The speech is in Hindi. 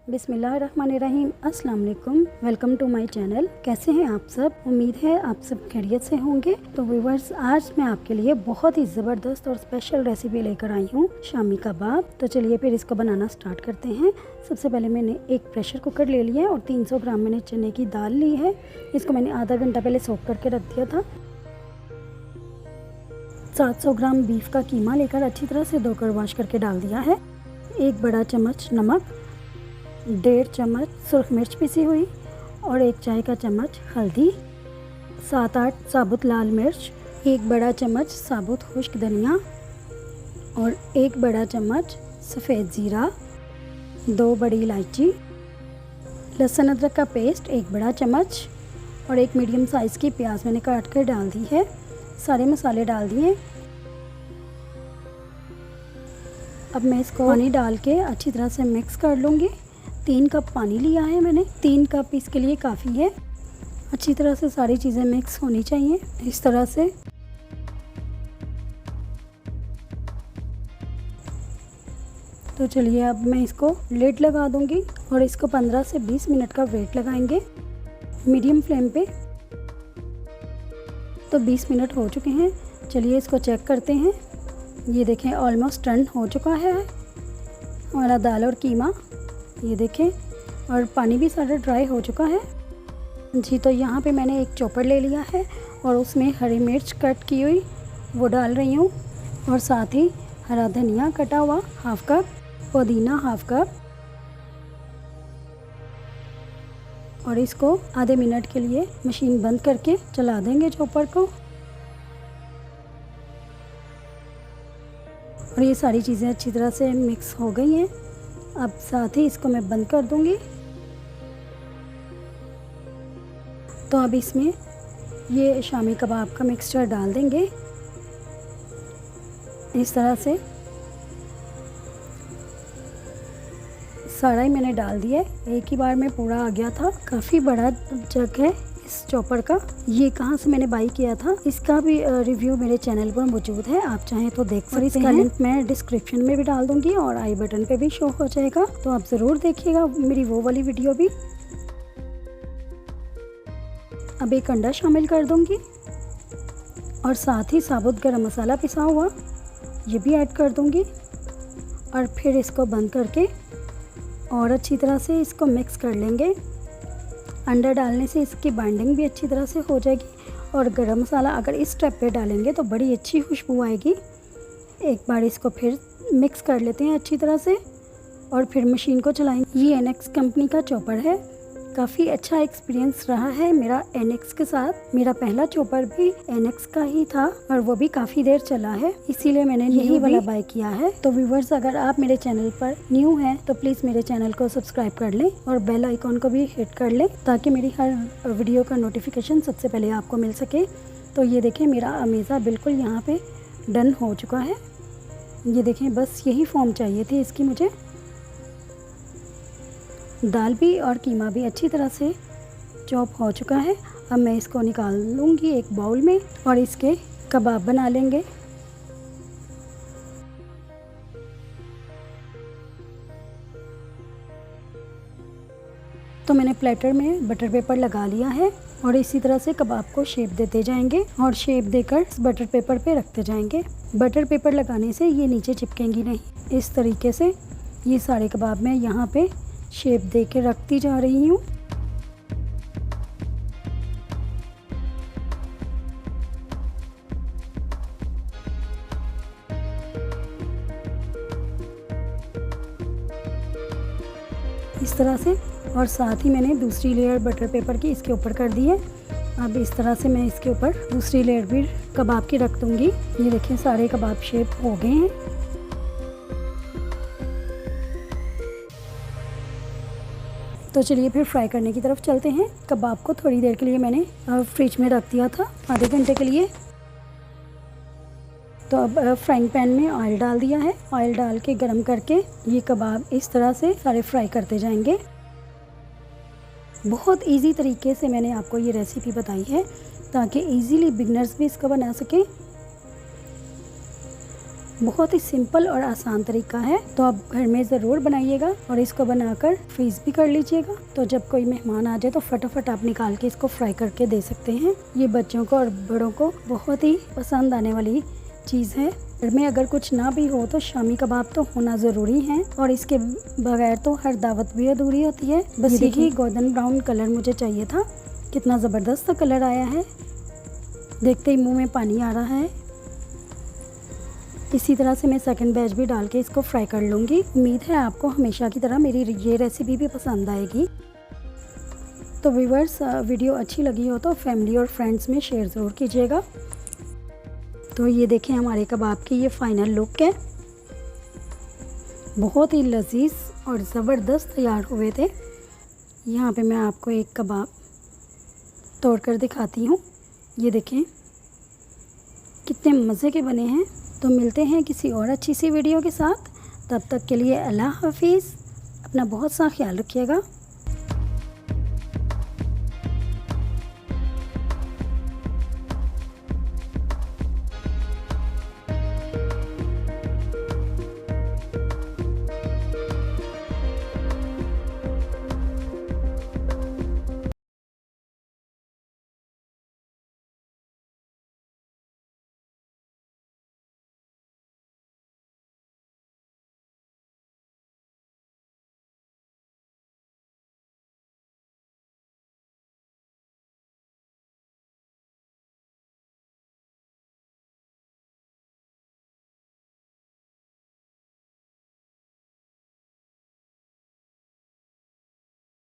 बिस्मिल्लाहिर्रहमानिर्रहीम। अस्सलाम वालेकुम। Welcome to my channel. कैसे हैं आप सब? उम्मीद है आप सब खैरियत से होंगे। तो व्यूअर्स, आज मैं आपके लिए बहुत ही ज़बरदस्त और स्पेशल रेसिपी लेकर आई हूँ, शामी कबाब। तो चलिए फिर इसको बनाना स्टार्ट करते हैं। सबसे पहले मैंने एक प्रेशर कुकर ले लिया है और 300 ग्राम मैंने चने की दाल ली है। इसको मैंने आधा घंटा पहले सोक करके रख दिया था। 700 ग्राम बीफ का कीमा लेकर अच्छी तरह से धोकर वॉश करके डाल दिया है। एक बड़ा चम्मच नमक, 1.5 चम्मच सुरख मिर्च पिसी हुई और 1 चाय का चम्मच हल्दी, 7-8 साबुत लाल मिर्च, 1 बड़ा चम्मच साबुत खुश्क धनिया और 1 बड़ा चम्मच सफ़ेद ज़ीरा, 2 बड़ी इलायची, लहसुन अदरक का पेस्ट 1 बड़ा चम्मच और 1 मीडियम साइज़ की प्याज मैंने काट कर डाल दी है। सारे मसाले डाल दिए। अब मैं इसको पानी डाल के अच्छी तरह से मिक्स कर लूँगी। 3 कप पानी लिया है मैंने। 3 कप इसके लिए काफ़ी है। अच्छी तरह से सारी चीज़ें मिक्स होनी चाहिए इस तरह से। तो चलिए अब मैं इसको लिड लगा दूंगी और इसको 15 से 20 मिनट का वेट लगाएंगे मीडियम फ्लेम पे। तो 20 मिनट हो चुके हैं। चलिए इसको चेक करते हैं। ये देखें ऑलमोस्ट टर्न हो चुका है हमारा दाल और कीमा। ये देखें और पानी भी सारा ड्राई हो चुका है जी। तो यहाँ पे मैंने एक चॉपर ले लिया है और उसमें हरी मिर्च कट की हुई वो डाल रही हूँ और साथ ही हरा धनिया कटा हुआ हाफ कप, पुदीना हाफ कप और इसको आधे मिनट के लिए मशीन बंद करके चला देंगे चॉपर को। और ये सारी चीज़ें अच्छी तरह से मिक्स हो गई हैं। अब साथ ही इसको मैं बंद कर दूंगी। तो अब इसमें ये शामी कबाब का मिक्सचर डाल देंगे इस तरह से। सारा ही मैंने डाल दिया है, एक ही बार में पूरा आ गया था। काफ़ी बड़ा जग है इस चॉपर का। ये कहाँ से मैंने बाई किया था इसका भी रिव्यू मेरे चैनल पर मौजूद है, आप चाहें तो देख सकते हैं। इसका लिंक मैं डिस्क्रिप्शन में भी डाल दूंगी और आई बटन पे भी शो हो जाएगा, तो आप ज़रूर देखिएगा मेरी वो वाली वीडियो भी। अब एक अंडा शामिल कर दूंगी और साथ ही साबुत गरम मसाला पिसा हुआ ये भी ऐड कर दूंगी और फिर इसको बंद करके और अच्छी तरह से इसको मिक्स कर लेंगे। अंडा डालने से इसकी बाइंडिंग भी अच्छी तरह से हो जाएगी और गरम मसाला अगर इस स्टेप पे डालेंगे तो बड़ी अच्छी खुशबू आएगी। एक बार इसको फिर मिक्स कर लेते हैं अच्छी तरह से और फिर मशीन को चलाएंगे। ये एनेक्स कंपनी का चॉपर है। काफ़ी अच्छा एक्सपीरियंस रहा है मेरा एनेक्स के साथ। मेरा पहला चॉपर भी एनेक्स का ही था और वो भी काफ़ी देर चला है, इसीलिए मैंने यही वाला बाय किया है। तो व्यूवर्स, अगर आप मेरे चैनल पर न्यू हैं तो प्लीज़ मेरे चैनल को सब्सक्राइब कर लें और बेल आइकॉन को भी हिट कर लें ताकि मेरी हर वीडियो का नोटिफिकेशन सबसे पहले आपको मिल सके। तो ये देखें मेरा अमेज़ा बिल्कुल यहाँ पे डन हो चुका है। ये देखें बस यही फॉर्म चाहिए थी इसकी मुझे। दाल भी और कीमा भी अच्छी तरह से चॉप हो चुका है। अब मैं इसको निकाल लूँगी एक बाउल में और इसके कबाब बना लेंगे। तो मैंने प्लेटर में बटर पेपर लगा लिया है और इसी तरह से कबाब को शेप देते जाएंगे और शेप देकर इस बटर पेपर पे रखते जाएंगे। बटर पेपर लगाने से ये नीचे चिपकेंगी नहीं। इस तरीके से ये सारे कबाब मैं यहाँ पे शेप दे के रखती जा रही हूँ। इस तरह से और साथ ही मैंने दूसरी लेयर बटर पेपर की इसके ऊपर कर दी है। अब इस तरह से मैं इसके ऊपर दूसरी लेयर भी कबाब की रख दूँगी। ये देखिए सारे कबाब शेप हो गए हैं। तो चलिए फिर फ्राई करने की तरफ चलते हैं। कबाब को थोड़ी देर के लिए मैंने फ्रिज में रख दिया था, आधे घंटे के लिए। तो अब फ्राइंग पैन में ऑयल डाल दिया है। ऑयल डाल के गरम करके ये कबाब इस तरह से सारे फ्राई करते जाएंगे। बहुत इजी तरीके से मैंने आपको ये रेसिपी बताई है ताकि इजीली बिगनर्स भी इसको बना सकें। बहुत ही सिंपल और आसान तरीका है, तो आप घर में ज़रूर बनाइएगा और इसको बनाकर फ्रीज़ भी कर लीजिएगा। तो जब कोई मेहमान आ जाए तो फटाफट आप निकाल के इसको फ्राई करके दे सकते हैं। ये बच्चों को और बड़ों को बहुत ही पसंद आने वाली चीज़ है। घर में अगर कुछ ना भी हो तो शामी कबाब तो होना ज़रूरी है, और इसके बगैर तो हर दावत भी अधूरी होती है। बस यही गोल्डन ब्राउन कलर मुझे चाहिए था। कितना ज़बरदस्त कलर आया है, देखते ही मुंह में पानी आ रहा है। इसी तरह से मैं सेकंड बैच भी डाल के इसको फ्राई कर लूँगी। उम्मीद है आपको हमेशा की तरह मेरी ये रेसिपी भी पसंद आएगी। तो व्यूअर्स, वीडियो अच्छी लगी हो तो फैमिली और फ्रेंड्स में शेयर ज़रूर कीजिएगा। तो ये देखें, हमारे कबाब की ये फाइनल लुक है। बहुत ही लजीज और ज़बरदस्त तैयार हुए थे। यहाँ पे मैं आपको एक कबाब तोड़कर दिखाती हूँ। ये देखें कितने मज़े के बने हैं। तो मिलते हैं किसी और अच्छी सी वीडियो के साथ। तब तक के लिए अल्लाह हाफिज़। अपना बहुत सा ख्याल रखिएगा।